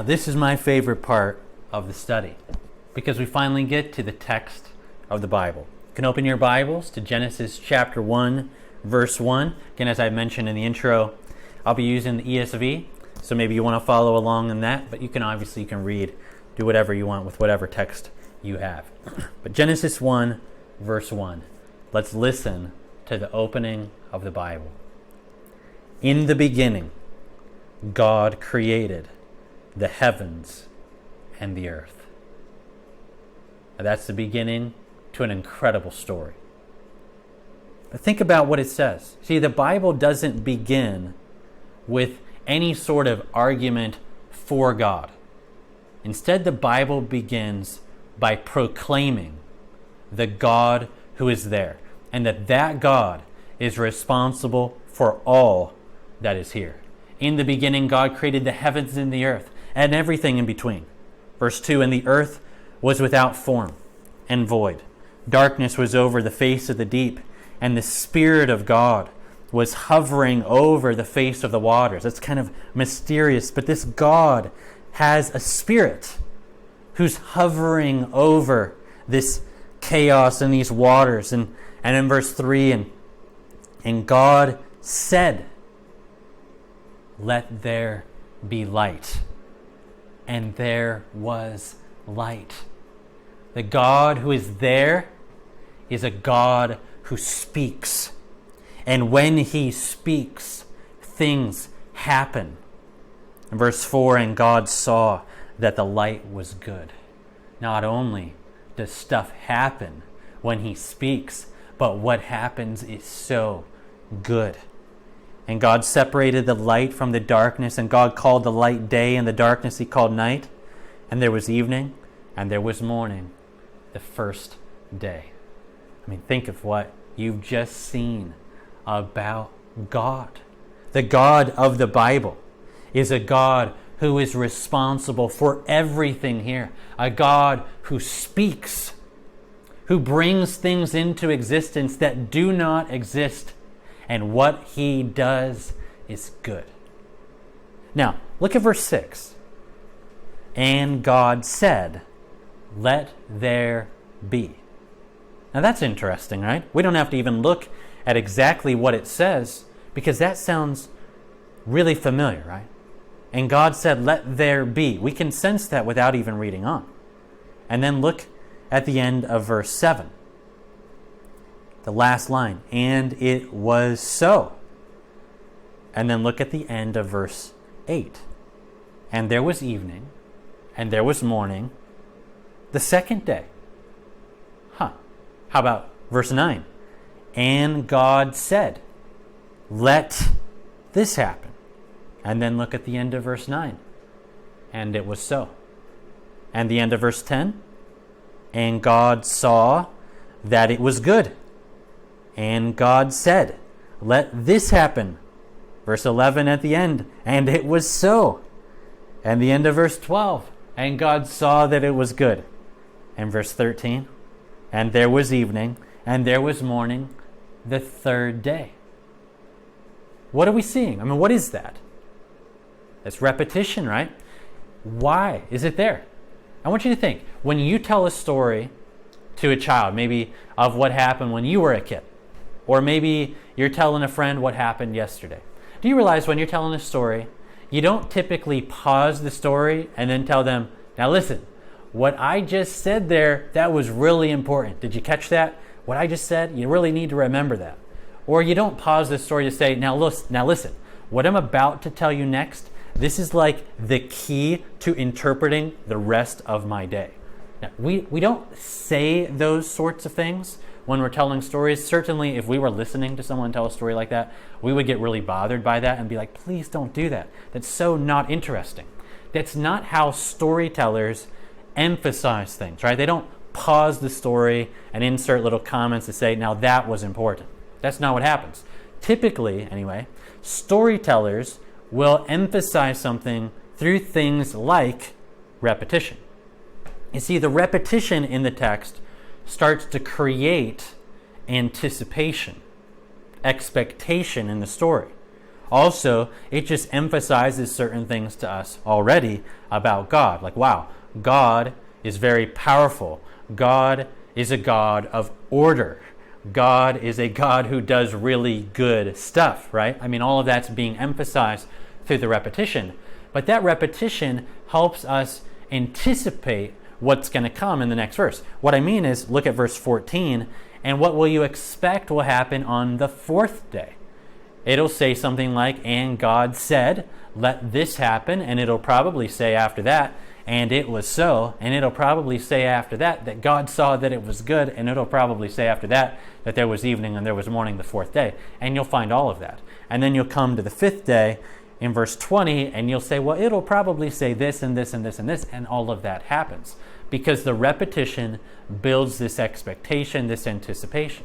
Now this is my favorite part of the study because we finally get to the text of the Bible. You can open your Bibles to Genesis chapter 1, verse 1. Again, as I mentioned in the intro, I'll be using the ESV, so maybe you want to follow along in that, but you can read, do whatever you want with whatever text you have. But Genesis 1, verse 1. Let's listen to the opening of the Bible. In the beginning, God created the heavens and the earth. Now that's the beginning to an incredible story. But think about what it says. See, the Bible doesn't begin with any sort of argument for God. Instead, the Bible begins by proclaiming the God who is there, and that God is responsible for all that is here. In the beginning, God created the heavens and the earth, and everything in between. Verse 2, and the earth was without form and void. Darkness was over the face of the deep, and the Spirit of God was hovering over the face of the waters. It's kind of mysterious, but this God has a spirit who's hovering over this chaos and these waters. And in verse 3, and God said, let there be light. And there was light. The God who is there is a God who speaks. And when he speaks, things happen. In verse 4, and God saw that the light was good. Not only does stuff happen when he speaks, but what happens is so good. And God separated the light from the darkness, and God called the light day, and the darkness he called night. And there was evening, and there was morning, the first day. I mean, think of what you've just seen about God. The God of the Bible is a God who is responsible for everything here. A God who speaks, who brings things into existence that do not exist. And what he does is good. Now, look at verse 6. And God said, let there be. Now that's interesting, right? We don't have to even look at exactly what it says because that sounds really familiar, right? And God said, let there be. We can sense that without even reading on. And then look at the end of verse 7. The last line, and it was so. And then look at the end of verse 8. And there was evening, and there was morning, the second day. How about verse 9? And God said, let this happen. And then look at the end of verse 9. And it was so. And the end of verse 10. And God saw that it was good. And God said, let this happen. Verse 11 at the end. And it was so. And the end of verse 12. And God saw that it was good. And verse 13. And there was evening, and there was morning, the third day. What are we seeing? I mean, what is that? It's repetition, right? Why is it there? I want you to think. When you tell a story to a child, maybe of what happened when you were a kid, or maybe you're telling a friend what happened yesterday. Do you realize when you're telling a story, you don't typically pause the story and then tell them, now listen, what I just said there, that was really important. Did you catch that? What I just said, you really need to remember that. Or you don't pause the story to say, now listen, what I'm about to tell you next, this is like the key to interpreting the rest of my day. Now, we don't say those sorts of things when we're telling stories. Certainly, if we were listening to someone tell a story like that, we would get really bothered by that and be like, please don't do that. That's so not interesting. That's not how storytellers emphasize things, right? They don't pause the story and insert little comments to say, now that was important. That's not what happens. Typically, anyway, storytellers will emphasize something through things like repetition. You see, the repetition in the text starts to create anticipation, expectation in the story. Also, it just emphasizes certain things to us already about God. Like, wow, God is very powerful. God is a God of order. God is a God who does really good stuff, right? I mean, all of that's being emphasized through the repetition. But that repetition helps us anticipate what's going to come in the next verse. What I mean is, look at verse 14, and what will you expect will happen on the fourth day? It'll say something like, and God said, let this happen, and it'll probably say after that, and it was so, and it'll probably say after that, that God saw that it was good, and it'll probably say after that, that there was evening and there was morning the fourth day. And you'll find all of that. And then you'll come to the fifth day in verse 20, and you'll say, well, it'll probably say this and this and this and this, and all of that happens. Because the repetition builds this expectation, this anticipation.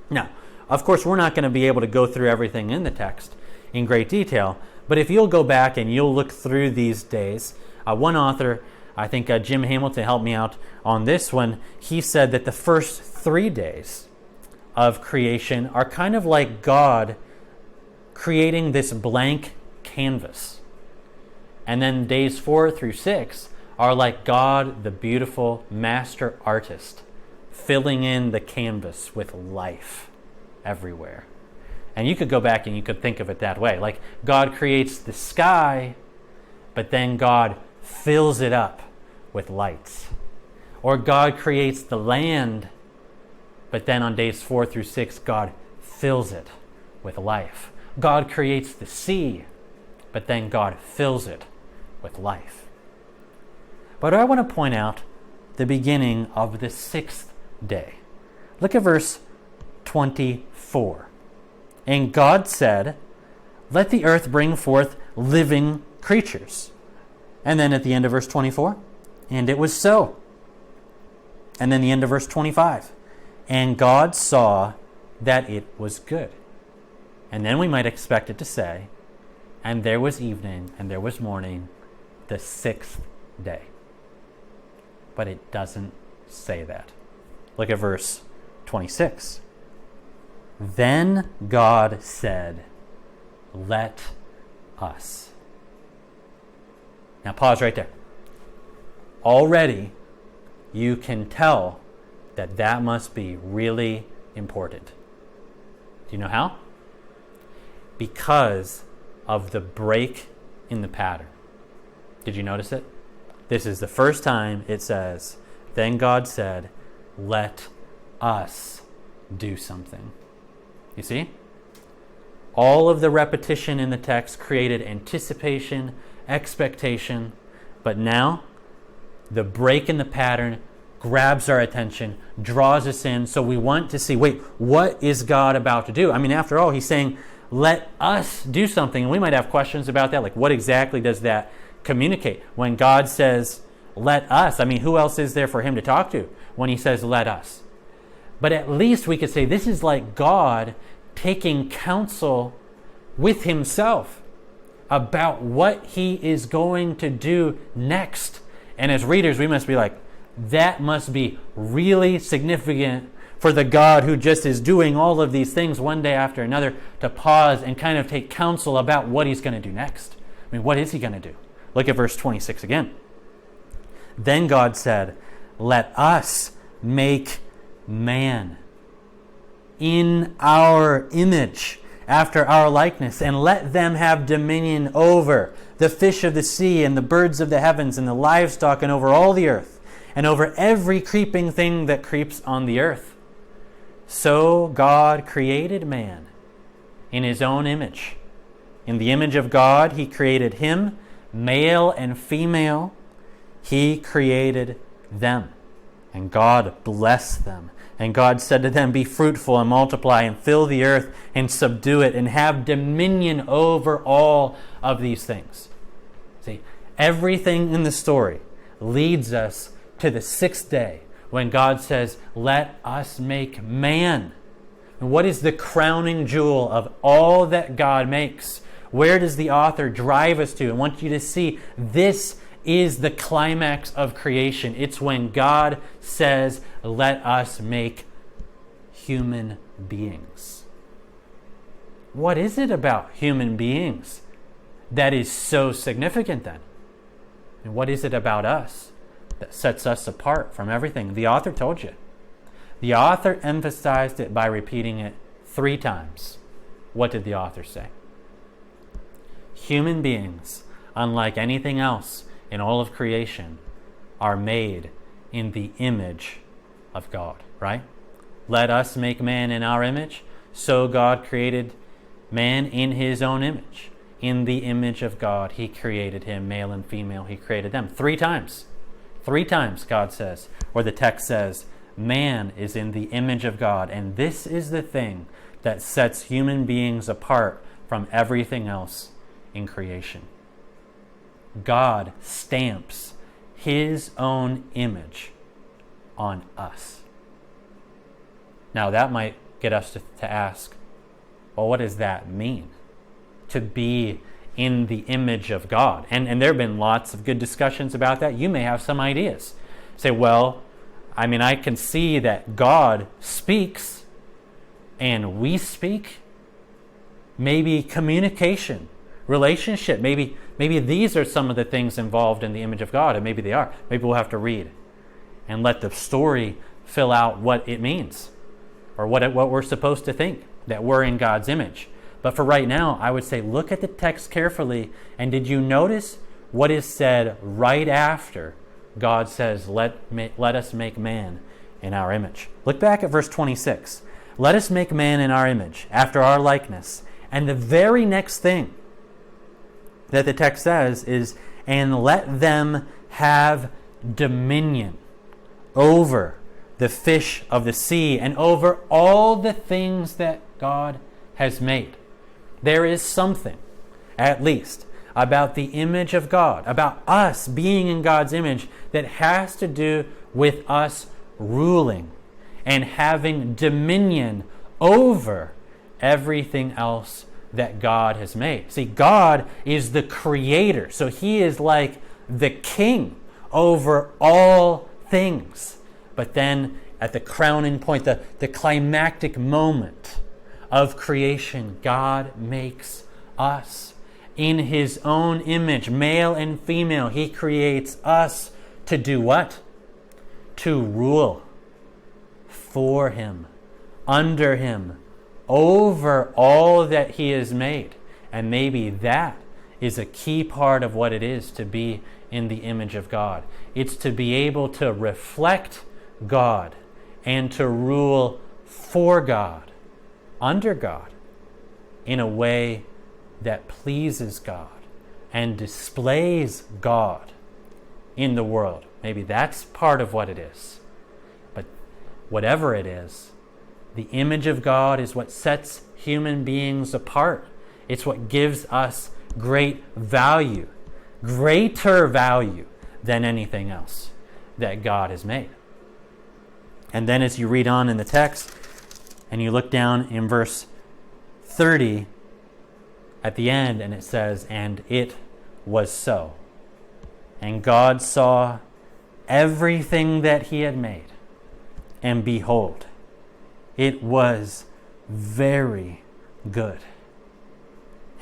Now, of course, we're not going to be able to go through everything in the text in great detail, but if you'll go back and you'll look through these days, one author, I think Jim Hamilton helped me out on this one, he said that the first 3 days of creation are kind of like God creating this blank canvas. And then days 4 through 6 are like God, the beautiful master artist, filling in the canvas with life everywhere. And you could go back and you could think of it that way. Like God creates the sky, but then God fills it up with lights. Or God creates the land, but then on days 4 through 6, God fills it with life. God creates the sea, but then God fills it with life. But I want to point out the beginning of the 6th day. Look at verse 24. And God said, let the earth bring forth living creatures. And then at the end of verse 24, and it was so. And then the end of verse 25, and God saw that it was good. And then we might expect it to say, and there was evening and there was morning, the 6th day. But it doesn't say that. Look at verse 26. Then God said, let us. Now pause right there. Already you can tell that that must be really important. Do you know how? Because of the break in the pattern. Did you notice it? This is the first time it says, then God said, let us do something. You see? All of the repetition in the text created anticipation, expectation, but now the break in the pattern grabs our attention, draws us in, so we want to see, wait, what is God about to do? I mean, after all, he's saying, let us do something. And we might have questions about that, like what exactly does that communicate? When God says, let us, I mean, who else is there for him to talk to when he says, let us? But at least we could say this is like God taking counsel with himself about what he is going to do next. And as readers, we must be like, that must be really significant for the God who just is doing all of these things one day after another to pause and kind of take counsel about what he's going to do next. I mean, what is he going to do? Look at verse 26 again. Then God said, let us make man in our image, after our likeness, and let them have dominion over the fish of the sea and the birds of the heavens and the livestock and over all the earth and over every creeping thing that creeps on the earth. So God created man in his own image. In the image of God, he created him, male and female. He created them. And God blessed them. And God said to them, be fruitful and multiply and fill the earth and subdue it and have dominion over all of these things. See, everything in the story leads us to the 6th day when God says, let us make man. And what is the crowning jewel of all that God makes? Where does the author drive us to? I want you to see this is the climax of creation. It's when God says, let us make human beings. what is it about human beings that is so significant then? And what is it about us that sets us apart from everything? The author told you. The author emphasized it by repeating it 3 times. What did the author say? Human beings, unlike anything else in all of creation, are made in the image of God, right? Let us make man in our image. So God created man in his own image. In the image of God, he created him, male and female, he created them. 3 times. 3 times, God says, or the text says, man is in the image of God. And this is the thing that sets human beings apart from everything else in creation. God stamps his own image on us. Now that might get us to ask, well, what does that mean? To be in the image of God. And there have been lots of good discussions about that. You may have some ideas. Say, well, I can see that God speaks and we speak. Maybe communication, relationship. Maybe these are some of the things involved in the image of God, and maybe they are. Maybe we'll have to read and let the story fill out what it means, or what we're supposed to think, that we're in God's image. But for right now, I would say look at the text carefully, and did you notice what is said right after God says, let us make man in our image? Look back at verse 26. Let us make man in our image, after our likeness. And the very next thing that the text says is, and let them have dominion over the fish of the sea and over all the things that God has made. There is something, at least, about the image of God, about us being in God's image, that has to do with us ruling and having dominion over everything else that God has made. See, God is the creator, so he is like the king over all things. But then at the crowning point, the climactic moment of creation, God makes us in his own image, male and female. He creates us to do what? To rule for him, under him, over all that he has made. And maybe that is a key part of what it is to be in the image of God. It's to be able to reflect God and to rule for God, under God, in a way that pleases God and displays God in the world. Maybe that's part of what it is. But whatever it is, the image of God is what sets human beings apart. It's what gives us great value, greater value than anything else that God has made. And then as you read on in the text, and you look down in verse 30 at the end, and it says, and it was so. And God saw everything that he had made, and behold, it was very good.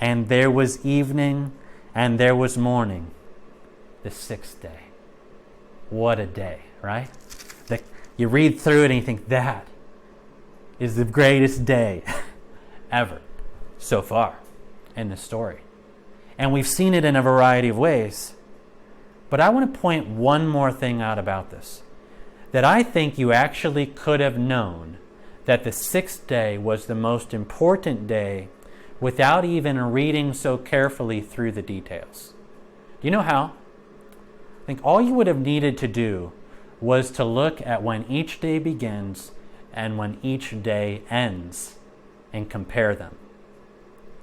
And there was evening, and there was morning, the 6th day. What a day, right? You read through it and you think that is the greatest day ever so far in the story. And we've seen it in a variety of ways. But I want to point one more thing out about this. That I think you actually could have known that the 6th day was the most important day without even reading so carefully through the details. Do you know how? I think all you would have needed to do was to look at when each day begins and when each day ends and compare them.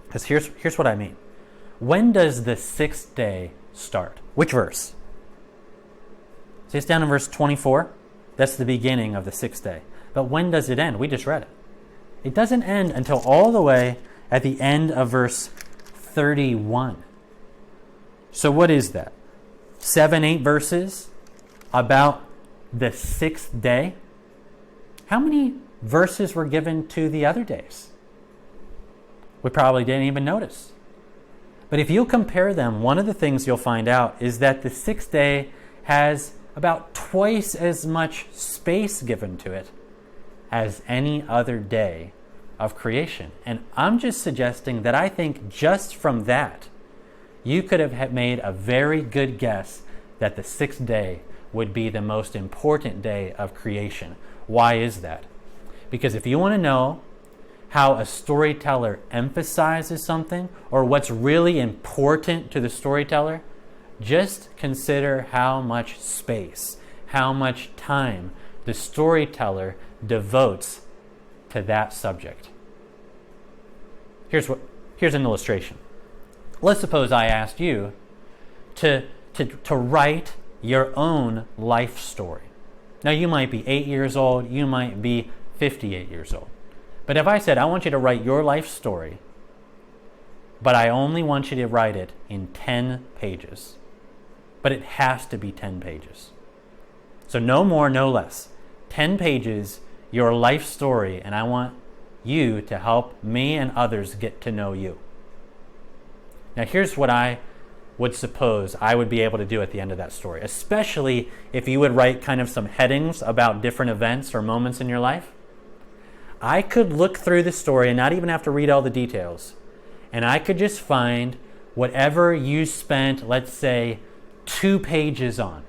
Because here's what I mean. When does the 6th day start? Which verse? See, it's down in verse 24. That's the beginning of the 6th day. But when does it end? We just read it. It doesn't end until all the way at the end of verse 31. So what is that? 7-8 verses about the 6th day. How many verses were given to the other days? we probably didn't even notice. But if you compare them, one of the things you'll find out is that the sixth day has about twice as much space given to it as any other day of creation. And I'm just suggesting that I think just from that, you could have made a very good guess that the sixth day would be the most important day of creation. Why is that? Because if you want to know how a storyteller emphasizes something or what's really important to the storyteller, just consider how much space, how much time the storyteller devotes to that subject. Here's an illustration. Let's suppose I asked you to write your own life story. Now you might be 8 years old, you might be 58 years old. But if I said, I want you to write your life story, but I only want you to write it in 10 pages. But it has to be 10 pages. So no more, no less. 10 pages, your life story, and I want you to help me and others get to know you. Now here's what I would suppose I would be able to do at the end of that story, especially if you would write kind of some headings about different events or moments in your life. I could look through the story and not even have to read all the details, and I could just find whatever you spent, let's say, 2 pages on,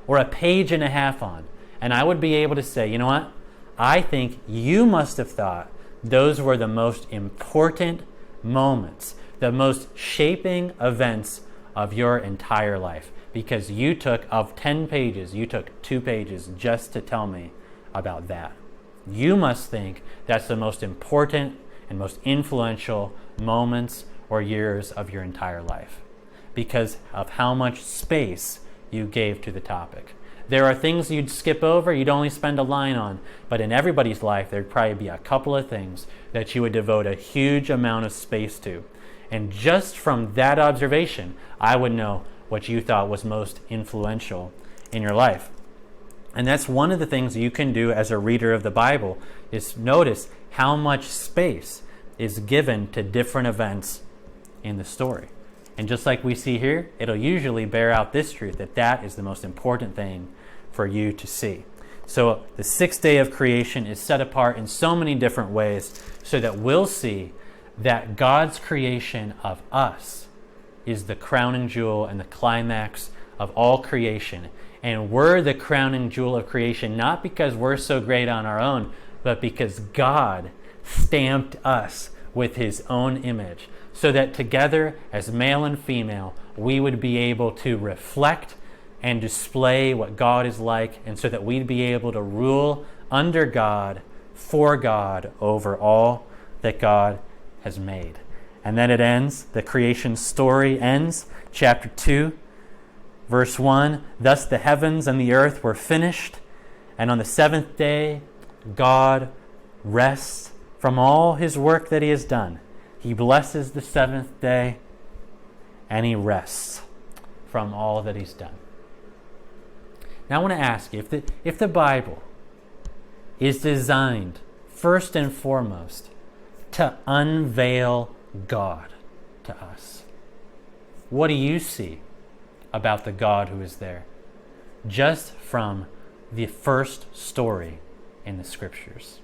or a page and a half on, and I would be able to say, you know what? I think you must have thought those were the most important moments, the most shaping events of your entire life, because you took, of 10 pages, you took 2 pages just to tell me about that. You must think that's the most important and most influential moments or years of your entire life because of how much space you gave to the topic. There are things you'd skip over, you'd only spend a line on, but in everybody's life there'd probably be a couple of things that you would devote a huge amount of space to. And just from that observation, I would know what you thought was most influential in your life. And that's one of the things you can do as a reader of the Bible, is notice how much space is given to different events in the story. And just like we see here, it'll usually bear out this truth, that that is the most important thing for you to see. So the sixth day of creation is set apart in so many different ways so that we'll see that God's creation of us is the crowning jewel and the climax of all creation. And we're the crowning jewel of creation, not because we're so great on our own, but because God stamped us with His own image, so that together as male and female, we would be able to reflect and display what God is like, and so that we'd be able to rule under God, for God, over all that God has made. And then it ends, the creation story ends, chapter 2, verse 1, thus the heavens and the earth were finished, and on the seventh day God rests from all His work that He has done. He blesses the seventh day, and He rests from all that He's done. Now I want to ask you, if the Bible is designed first and foremost to unveil God to us, what do you see about the God who is there just from the first story in the Scriptures?